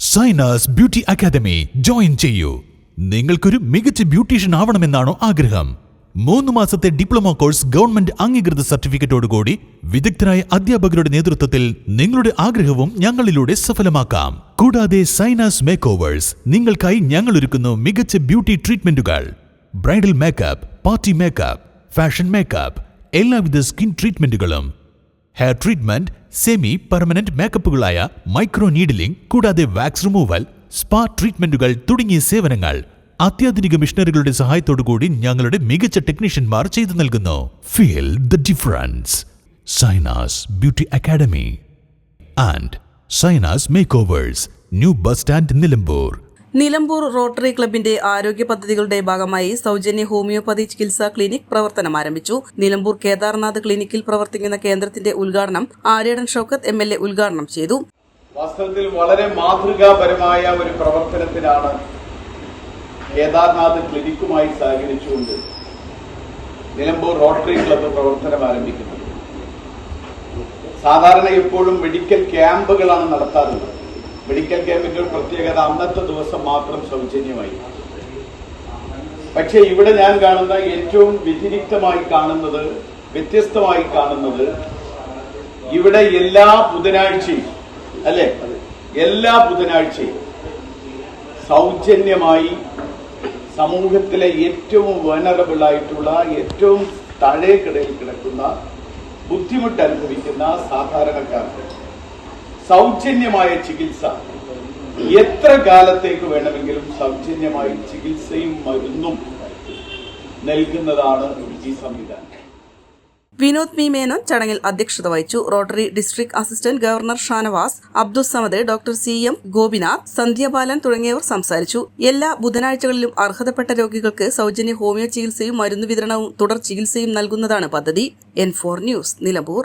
Sainas beauty academy join ചെയ്യൂ. നിങ്ങൾക്കൊരു മികച്ച ബ്യൂട്ടീഷ്യൻ ആവണമെന്നാണോ ആഗ്രഹം? 3 മാസത്തെ ഡിപ്ലോമ കോഴ്സ് ഗവൺമെന്റ് അംഗീകൃത സർട്ടിഫിക്കറ്റോടുകൂടി വിദഗ്ധരായ അധ്യാപകരുടെ നേതൃത്വത്തിൽ നിങ്ങളുടെ ആഗ്രഹവും ഞങ്ങളിലൂടെ സഫലമാക്കാം. കൂടാതെ സൈനാസ് മേക്ക് ഓവേഴ്സ് നിങ്ങൾക്കായി ഞങ്ങൾ ഒരുക്കുന്നു മികച്ച ബ്യൂട്ടി ട്രീറ്റ്മെന്റുകൾ. Bridal makeup, party makeup, fashion makeup, എല്ലാവിധ സ്കിൻ ട്രീറ്റ്മെന്റുകളും, ഹെയർ ട്രീറ്റ്മെന്റ്, സെമി പെർമനന്റ് മേക്കപ്പുകളായ മൈക്രോ നീഡിലിംഗ്, കൂടാതെ വാക്സ് റിമൂവൽ, സ്പാ ട്രീറ്റ്മെന്റുകൾ തുടങ്ങിയ സേവനങ്ങൾ അത്യാധുനിക മിഷനറികളുടെ സഹായത്തോടുകൂടി ഞങ്ങളുടെ മികച്ച ടെക്നീഷ്യന്മാർ ചെയ്തു നൽകുന്നു. Feel the difference. Zainas beauty academy and Zainas makeovers, new bus stand, Nilambur. Nilambur rotary ക്ലബിന്റെ ആരോഗ്യ പദ്ധതികളുടെ ഭാഗമായി സൗജന്യ ഹോമിയോപ്പതി ചികിത്സാ ക്ലിനിക് പ്രവർത്തനം ആരംഭിച്ചു. നിലമ്പൂർ കേദാർനാഥ് ക്ലിനിക്കിൽ പ്രവർത്തിക്കുന്ന കേന്ദ്രത്തിന്റെ ഉദ്ഘാടനം ആര്യാടൻ ഷൗക്കത്ത് MLA ഉദ്ഘാടനം ചെയ്തു. വാസ്തവത്തിൽ വളരെ മാതൃകാപരമായ ഒരു പ്രവർത്തനത്തിനാണ് കേദാർനാഥ് ക്ലിനിക്കുമായി സഹകരിച്ചുകൊണ്ട് നിലമ്പൂർ റോട്ടറി ക്ലബ്ബ് പ്രവർത്തനം ആരംഭിക്കുന്നത്. സാധാരണ എപ്പോഴും മെഡിക്കൽ ക്യാമ്പുകളാണ് നടത്താറുള്ളത്. മെഡിക്കൽ ക്യാമ്പിന്റെ ഒരു പ്രത്യേകത അന്നത്തെ ദിവസം മാത്രം സൗജന്യമായി. പക്ഷേ ഇവിടെ ഞാൻ കാണുന്ന ഏറ്റവും വ്യതിരിക്തമായി കാണുന്നത്, വ്യത്യസ്തമായി കാണുന്നത്, ഇവിടെ എല്ലാ ബുധനാഴ്ചയും എല്ലാ ബുധനാഴ്ചയും സൗജന്യമായി സമൂഹത്തിലെ ഏറ്റവും വനറബിൾ ആയിട്ടുള്ള, ഏറ്റവും താഴേക്കിടയിൽ കിടക്കുന്ന, ബുദ്ധിമുട്ട് അനുഭവിക്കുന്ന സാധാരണക്കാർക്ക് സൗജന്യമായ ചികിത്സ, എത്ര കാലത്തേക്ക് വേണമെങ്കിലും സൗജന്യമായി ചികിത്സയും മരുന്നും നൽകുന്നതാണ് ഈ സംവിധാനം. വിനോദ് പി മേനോൻ ചടങ്ങിൽ അധ്യക്ഷത വഹിച്ചു. Rotary district assistant governor Shanavas, Abdussamad, doctor CM Gopinath, Sandhya Balan തുടങ്ങിയവർ സംസാരിച്ചു. എല്ലാ ബുധനാഴ്ചകളിലും അർഹതപ്പെട്ട രോഗികൾക്ക് സൗജന്യ ഹോമിയോ ചികിത്സയും മരുന്ന് വിതരണവും തുടർ ചികിത്സയും നൽകുന്നതാണ് പദ്ധതി. N4 news, Nilambur.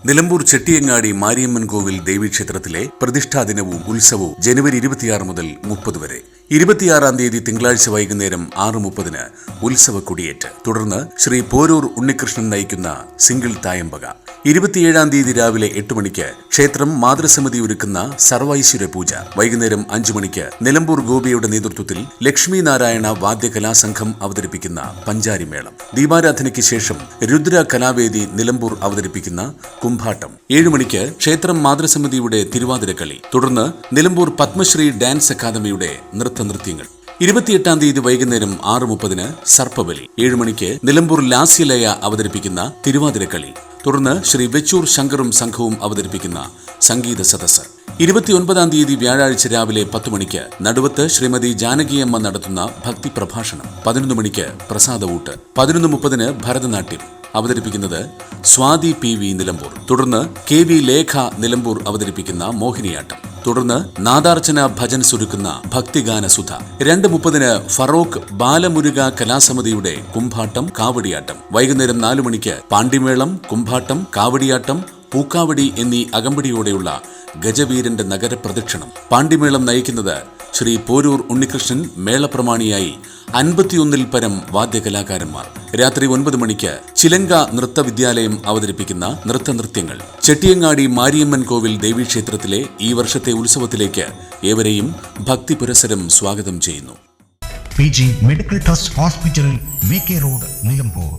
നിലമ്പൂർ ചെട്ടിയങ്ങാടി മാരിയമ്മൻ കോവിൽ ദേവീക്ഷേത്രത്തിലെ പ്രതിഷ്ഠാ ദിനവും ഉത്സവവും ജനുവരി 26 മുതൽ 30 വരെ. 26-ാം തീയതി തിങ്കളാഴ്ച വൈകുന്നേരം 6:30 ഉത്സവ കൊടിയേറ്റ്. തുടർന്ന് ശ്രീ പോരൂർ ഉണ്ണികൃഷ്ണൻ നയിക്കുന്ന സിംഗിൾ തായമ്പക. 27-ാം തീയതി രാവിലെ 8 മണിക്ക് ക്ഷേത്രം മാതൃസമിതി ഒരുക്കുന്ന സർവൈശ്വര്യ പൂജ. വൈകുന്നേരം 5 മണിക്ക് നിലമ്പൂർ ഗോപിയുടെ നേതൃത്വത്തിൽ ലക്ഷ്മി നാരായണ വാദ്യകലാസംഘം അവതരിപ്പിക്കുന്ന പഞ്ചാരിമേളം. ദീപാരാധനയ്ക്ക് ശേഷം രുദ്ര കലാവേദി നിലമ്പൂർ അവതരിപ്പിക്കുന്ന കുംഭാട്ടം. 7 മണിക്ക് ക്ഷേത്രം മാതൃസമിതിയുടെ തിരുവാതിരക്കളി. തുടർന്ന് നിലമ്പൂർ പത്മശ്രീ ഡാൻസ് അക്കാദമിയുടെ നൃത്തനൃത്യങ്ങൾ. 28-ാം തീയതി വൈകുന്നേരം 6:30 സർപ്പബലി. 7 മണിക്ക് നിലമ്പൂർ ലാസ്യലയ അവതരിപ്പിക്കുന്ന തിരുവാതിരക്കളി. തുടർന്ന് ശ്രീ വെച്ചൂർ ശങ്കറും സംഘവും അവതരിപ്പിക്കുന്ന സംഗീത സദസ്സ്. 29-ാം തീയതി വ്യാഴാഴ്ച രാവിലെ 10 മണിക്ക് നടുവത്ത് ശ്രീമതി ജാനകിയമ്മ നടത്തുന്ന ഭക്തി പ്രഭാഷണം. 11 മണിക്ക് പ്രസാദവൂട്ട്. 11:30 ഭരതനാട്യം അവതരിപ്പിക്കുന്നത് സ്വാതി PV നിലമ്പൂർ. തുടർന്ന് KV ലേഖ നിലമ്പൂർ അവതരിപ്പിക്കുന്ന മോഹിനിയാട്ടം. തുടർന്ന് നാദാർച്ചന ഭജൻ സുരുക്കുന്ന ഭക്തിഗാന സുധ. 2:30 ഫറോക്ക് ബാലമുരുക കലാസമിതിയുടെ കുംഭാട്ടം, കാവടിയാട്ടം. വൈകുന്നേരം 4 മണിക്ക് പാണ്ടിമേളം, കുംഭാട്ടം, കാവടിയാട്ടം, പൂക്കാവടി എന്നീ അകമ്പടിയോടെയുള്ള ഗജവീരന്റെ നഗരപ്രദക്ഷിണം. പാണ്ടിമേളം നയിക്കുന്നത് ശ്രീ പോരൂർ ഉണ്ണികൃഷ്ണൻ. മേളപ്രമാണിയായി 51-ൽ പരം വാദ്യകലാകാരന്മാർ. രാത്രി 9 മണിക്ക് ചിലങ്ക നൃത്തവിദ്യാലയം അവതരിപ്പിക്കുന്ന നൃത്തനൃത്യങ്ങൾ. ചെട്ടിയങ്ങാടി മാരിയമ്മൻ കോവിൽ ദേവീക്ഷേത്രത്തിലെ ഈ വർഷത്തെ ഉത്സവത്തിലേക്ക് ഏവരെയും ഭക്തി പുരസരം സ്വാഗതം ചെയ്യുന്നു. PG medical trust hospital, VK road, Nilambur.